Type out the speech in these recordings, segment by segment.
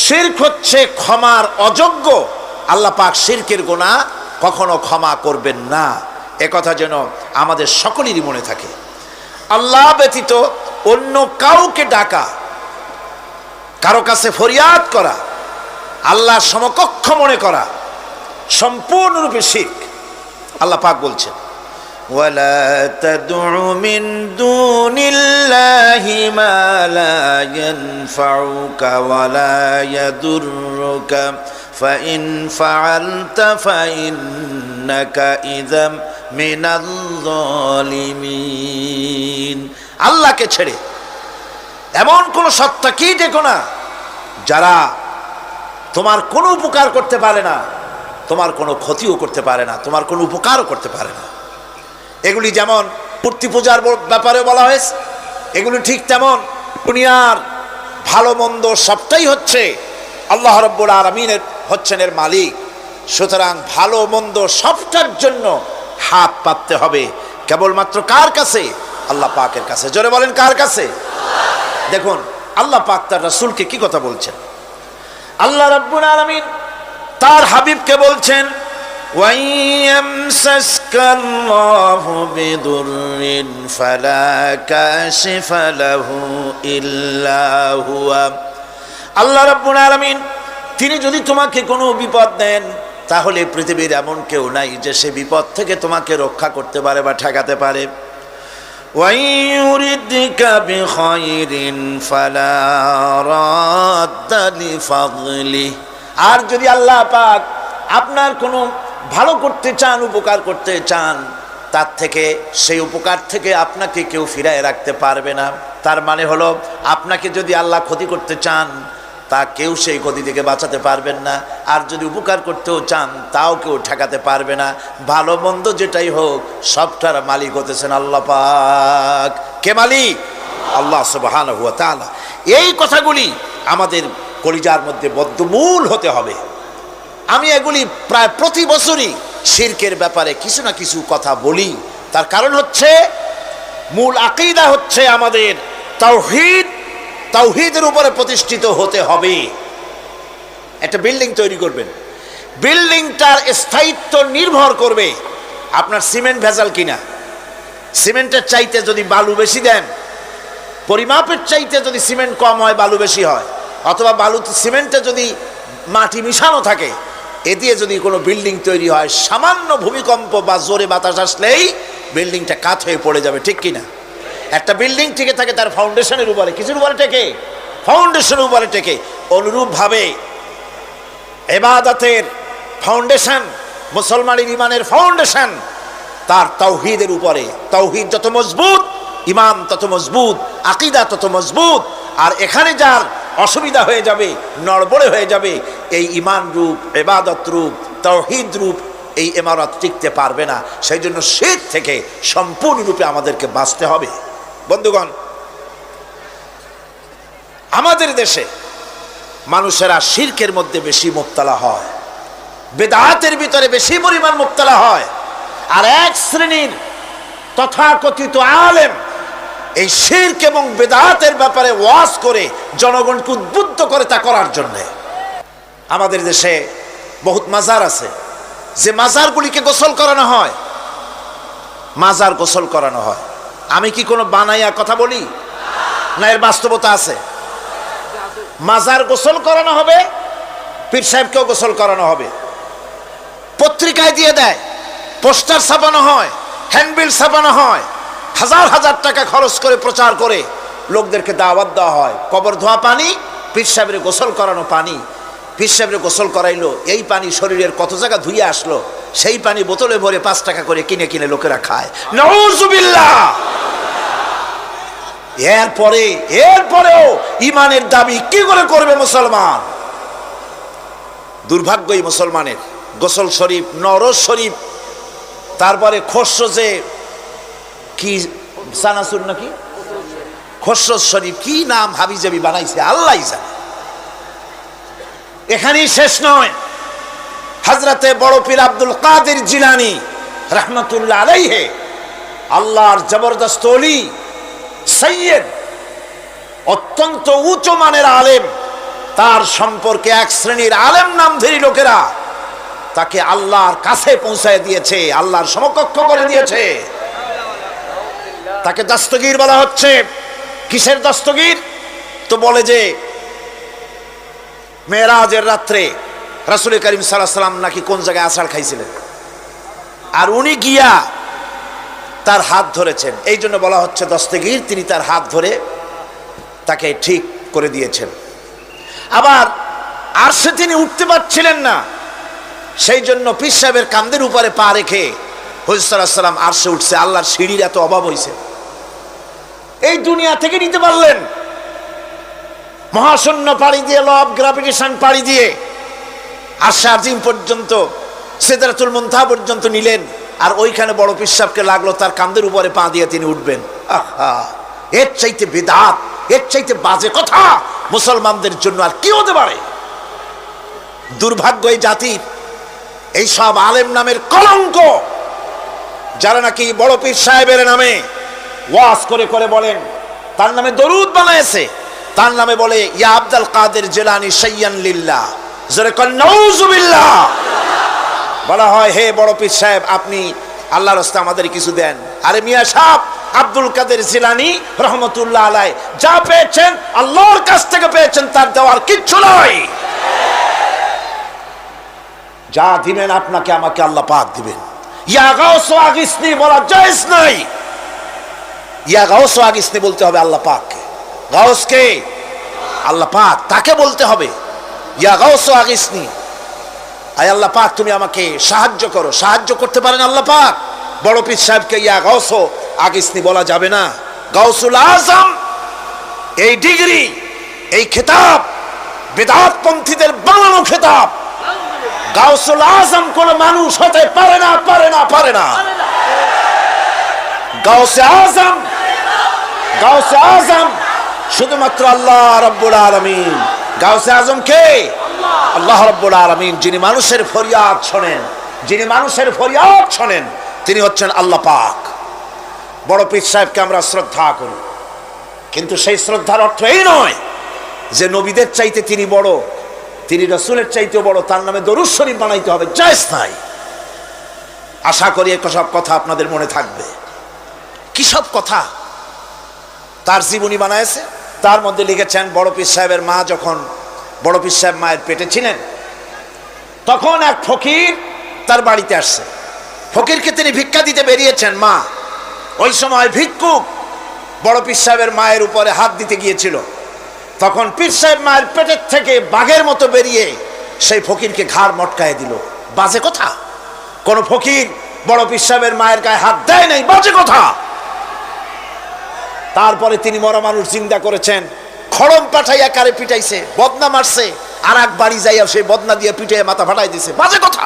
শিরক হচ্ছে ক্ষমার অযোগ্য। আল্লাহ পাক শিরকের গুনাহ কখনো ক্ষমা করবেন না, একথা যেন আমাদের সকলেরই মনে থাকে। আল্লাহ ব্যতীত অন্য কাউকে ডাকা, কারো কাছে ফরিয়াদ করা, আল্লাহ সমকক্ষ মনে করা সম্পূর্ণরূপে শিরক। আল্লাহ পাক বলছেন, ওয়ালা তাদউ মিন দুনিল্লাহি মা লা ইয়ানফাউকা ওয়ালা ইয়াদুররুকা ফাইন ফাআলতা ফাইন্নাকা ইযাম মিনাল যালিমিন। আল্লাহকে ছেড়ে এমন কোন সত্তাকেই দেখো না যারা তোমার কোনো উপকার করতে পারে না, তোমার কোনো ক্ষতিও করতে পারে না, তোমার কোনো উপকারও করতে পারে না। এগুলি যেমন মূর্তি পূজার ব্যাপারে বলা হয়েছে, এগুলি ঠিক তেমন দুনিয়ার ভালো মন্দ সবটাই হচ্ছে আল্লাহ রাব্বুল আলামিনের হচ্ছেন এর মালিক। সুতরাং ভালো মন্দ সবটার জন্য হাত পাততে হবে কেবলমাত্র কার কাছে? আল্লাহ পাকের কাছে। জোরে বলেন, কার কাছে? দেখুন আল্লাহ পাক তার রাসূলকে কি কথা বলছেন। আল্লাহ রাব্বুল আলামিন তার হাবিবকে বলছেন, ওয়াইয়ামসাসকাল্লাহু বিদুররিন ফালা কাশিফা লাহু ইল্লা হুয়া। আল্লাহ রাব্বুল আলামিন তিনি যদি তোমাকে কোনো বিপদ দেন, তাহলে পৃথিবীর এমন কেউ নাই যে সে বিপদ থেকে তোমাকে রক্ষা করতে পারে বা ঠেকাতে পারে। ওয়াইয়ুরিদকা বিখাইরিন ফালা রাদ্দা লিফাদলিহি। আর যদি আল্লাহ পাক আপনার কোনো ভালো করতে চান, উপকার করতে চান, তার থেকে সেই উপকার থেকে আপনাকে কেউ ফিরায় রাখতে পারবে না। তার মানে হলো আপনাকে যদি আল্লাহ ক্ষতি করতে চান, তা কেউ সেই ক্ষতি থেকে বাঁচাতে পারবেন না। আর যদি উপকার করতেও চান, তাও কেউ ঠেকাতে পারবে না। ভালো মন্দ যেটাই হোক সবটার মালিক হতেছেন আল্লাহ পাক। কে মালিক? আল্লাহ সুবহানাহু ওয়া তাআলা। এই কথাগুলি আমাদের কলিজার মধ্যে বদ্ধমূল হতে হবে। আমি এগুলি প্রায় প্রতি বছরই শিরকের ব্যাপারে কিছু না কিছু কথা বলি। তার কারণ হচ্ছে মূল আকীদা হচ্ছে আমাদের তাওহীদ। তাওহীদের উপরে প্রতিষ্ঠিত হতে হবে। একটা বিল্ডিং তৈরি করবেন, বিল্ডিংটার স্থায়িত্ব নির্ভর করবে আপনার সিমেন্ট ভেজাল কিনা। সিমেন্টের চাইতে যদি বালু বেশি দেন, পরিমাপের চাইতে যদি সিমেন্ট কম হয় বালু বেশি হয়, অথবা বালুতে সিমেন্টে যদি মাটি মিশানো থাকে, এ দিয়ে যদি কোনো বিল্ডিং তৈরি হয়, সামান্য ভূমিকম্প বা জোরে বাতাস আসলেই বিল্ডিংটা কাত হয়ে পড়ে যাবে, ঠিক কিনা? একটা বিল্ডিং টিকে থাকে তার ফাউন্ডেশনের উপরে, কিছুর উপরে টেকে, ফাউন্ডেশনের উপরে টেকে। অনুরূপভাবে ইবাদতের ফাউন্ডেশন, মুসলমানের ইমানের ফাউন্ডেশন তার তাওহীদের উপরে। তাওহীদ যত মজবুত, ইমান তত মজবুত, আকীদা তত মজবুত। আর এখানে যার অসুবিধা হয়ে যাবে, নড়বড়ে হয়ে যাবে, এই ইমান রূপ, ইবাদত রূপ, তাওহীদ রূপ এই ইমারত টিকতে পারবে না। সেই জন্য শিরক থেকে সম্পূর্ণরূপে আমাদেরকে বাঁচতে হবে। বন্ধুগণ, আমাদের দেশে মানুষেরা শিরকের মধ্যে বেশি মুবতালা হয়, বেদাতের ভিতরে বেশি পরিমাণ মুবতালা হয়। আর এক শ্রেণীর তথাকথিত আলেম এই শিরক এবং বেদাতের ব্যাপারে ওয়াজ করে জনগণকে উদ্বুদ্ধ করে তা করার জন্য। আমাদের দেশে বহুত মাজার আছে, যে মাজারগুলিকে গোসল করানো হয়, মাজার গোসল করানো হয়। আমি কি কোনো বানাইয়া কথা বলি না? এর বাস্তবতা আছে। মাজার গোসল করানো হবে, পীর সাহেবকেও গোসল করানো হবে, পত্রিকায় দিয়ে দেয়, পোস্টার ছাপানো হয়, হ্যান্ডবিল ছাপানো হয়, হাজার হাজার টাকা খরচ করে প্রচার করে লোকদেরকে দাওয়াত দেওয়া হয়। কবর ধোয়া পানি, পীর সাহেবের গোসল করানো পানি। পীর সাহেবের গোসল করাইলো, এই পানি শরীরের কত জায়গা ধুয়ে আসলো, সেই পানি বোতলে ভরে 5 টাকা করে কিনে কিনে লোকেরা খায়। নাউযুবিল্লাহ। এরপরেও ইমানের দাবি কি করে করবে মুসলমান? দুর্ভাগ্য এই মুসলমানের। গোসল শরীফ, নরজ শরীফ, তারপরে খসরো, যে কি সানাসুর নাকি খসরো শরীফ, কি নাম হাবিজাবি বানাইছে আল্লাহই জানে। এখানেই শেষ নয়। হযরতে বড় পীর আব্দুল কাদের জিলানী রাহমাতুল্লাহ আলাইহি, আল্লাহর জবরদস্ত ওলি, সৈয়দ, অত্যন্ত উচ্চ মানের আলেম, তার সম্পর্কে এক শ্রেণীর আলেম নামধারী লোকেরা তাকে আল্লাহর কাছে পৌঁছায় দিয়েছে, আল্লাহর সমকক্ষ করে দিয়েছে। তাকে দস্তগীর বলা হচ্ছে। কিসের দস্তগীর? তো বলে যে মেরাজের রাত্রে রাসূল করিম সাল্লাল্লাহু আলাইহি ওয়াসাল্লাম নাকি কোন জায়গায় আছাড় খাইছিলেন, আর উনি গিয়া তার হাত ধরেছেন, এই জন্য বলা হচ্ছে দস্তগীর। তিনি তার হাত ধরে তাকে ঠিক করে দিয়েছেন। আবার আরশে তিনি উঠতে পারছিলেন না, সেই জন্য পীর সাহেবের কাঁধের উপরে পা রেখে হুজুর সাল্লাল্লাহু আলাইহি ওয়াসাল্লাম আরশে উঠছে। আল্লাহর সিঁড়ির এত অভাব হয়েছে, এই দুনিয়া থেকে নিতে পারলেন, মহাশূন্য পাড়ি দিয়ে, ল অফ গ্রাভিটেশন পাড়ি দিয়ে আরশে আজিম পর্যন্ত, সিদরাতুল মুনতাহা পর্যন্ত নিলেন। আর ওইখানে বড় পীর সাহেবকে লাগলো তার কাঁধের উপরে পা দিয়ে তিনি উঠবেন। আহা, এর চাইতে বিদআত, এর চাইতে বাজে কথা মুসলমানদের জন্য আর কি হতে পারে? দুর্ভাগ্য এই জাতির, এই সব আলেম নামের কলঙ্ক, যারা নাকি বড় পীর সাহেবের নামে ওয়াজ করে করে বলেন, তার নামে দরুদ বানায়েছে, তার নামে বলে ইয়া আব্দুল কাদের জিলানী শাইয়ান লিল্লাহ, জোরে কন নাউযুবিল্লাহ। বলা হয় হে বড় পীর সাহেব, আপনি আল্লাহর রাস্তায় আমাদের কিছু দেন। আরে মিয়া সাহেব, আব্দুল কাদের জিলানী রহমতুল্লাহ আলাইহি যা পেয়েছেন আল্লাহর কাছ থেকে পেয়েছেন, তার দেওয়ার কিচ্ছু নয়। যা দিবেন আপনাকে আমাকে আল্লাহ পাক দিবেন। ইয়া গাউস আগিসনি বলা জায়েজ নাই, ইয়া গাউস আগিসনি বলতে হবে আল্লাহ পাককে। গাউস কে? আল্লাহ পাক, তাকে বলতে হবে ইয়া গাউস আগিসনি, আয় আল্লাহ পাক তুমি আমাকে সাহায্য করো। সাহায্য করতে পারেন আল্লাহ পাক। বড় পীর সাহেবকে ইয়া গাউস আগিসনি বলা যাবে না। গাউসুল আজম, এই ডিগ্রি, এই খেতাব বিদআত পন্থীদের বানানো খেতাব। গাউসুল আজম কোন মানুষ হতে পারে না, পারে না, পারে না। গাউসে আজম, গাউসে আজম শুধুমাত্র আল্লাহ রাব্বুল আলামিন। গাউসে আজম কে? আল্লাহ রাব্বুল আলামিন, যিনি মানুষের ফরিয়াদ শোনেন, যিনি মানুষের ফরিয়াদ শোনেন, তিনি হচ্ছেন আল্লাহ পাক। বড় পীর সাহেবকে আমরা শ্রদ্ধা করি, কিন্তু সেই শ্রদ্ধার অর্থ এই নয় যে নবীদের চাইতে তিনি বড়, তিনি রাসূলের চাইতেও বড়, তার নামে দরুদ শরীফ বানাইতে হবে, জায়েজ নাই। আশা করি এই সব কথা আপনাদের মনে থাকবে। কি সব কথা তার জীবনী বানাইছে। তার মধ্যে লিখেছেন বড় পীর সাহেবের মা, যখন বড় পীর সাহেব মায়ের পেটে ছিলেন, তখন এক ফকির তার বাড়িতে আসছে। ফকিরকে তিনি ভিক্ষা দিতে বেরিয়েছেন। মা ওই সময় ভিক্ষুক বড় পীর সাহেবের মায়ের উপরে হাত দিতে গিয়েছিল। তখন পীর সাহেব মায়ের পেটের থেকে বাঘের মতো বেরিয়ে সেই ফকিরকে ঘাড় মটকায় দিল। বাজে কথা। কোন ফকির বড় পীর সাহেবের মায়ের গায়ে হাত দেয় নাই, বাজে কথা। তারপরে তিনি মরা মানুষ জিন্দা করেছেন, খড়ম পাঠাইয়া কারে পিটাইছে, বদনা মারছে, আর এক বাড়ি যাইয়া সেই বদনা দিয়ে পিটাইয়া মাথা ফাটাই দিছে, বাজে কথা।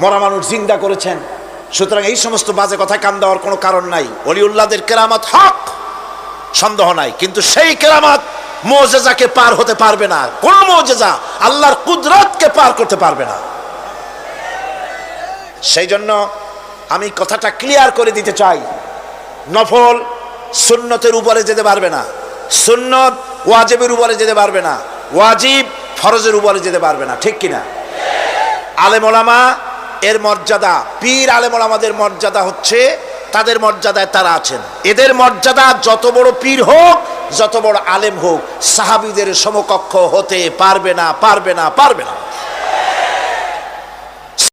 মরা মানুষ জিন্দা করেছেন। সুতরাং এই সমস্ত বাজে কথা কান দেওয়ার কোনো কারণ নাই। ওলিউল্লাহদের কেরামত হক, সন্দেহ নাই, কিন্তু সেই কেরামত মুজিজাকে পার হতে পারবে না। কোন মুজিজা আল্লাহর কুদরতকে পার করতে পারবে না। সেই জন্য আমি কথাটা ক্লিয়ার করে দিতে চাই, নফল সুন্নতের উপরে যেতে পারবে না, সুন্নত ওয়াজিবের উপরে যেতে পারবে না, ওয়াজিব ফরজের উপরে যেতে পারবে না, ঠিক কিনা? আলেম ওলামা এর মর্যাদা, পীর আলেম ওলামাদের মর্যাদা হচ্ছে তাদের মর্যাদায় তারা আছেন। এদের মর্যাদা যত বড় পীর হোক, যত বড় আলেম হোক, সাহাবীদের সমকক্ষ হতে পারবে না, পারবে না, পারবে না।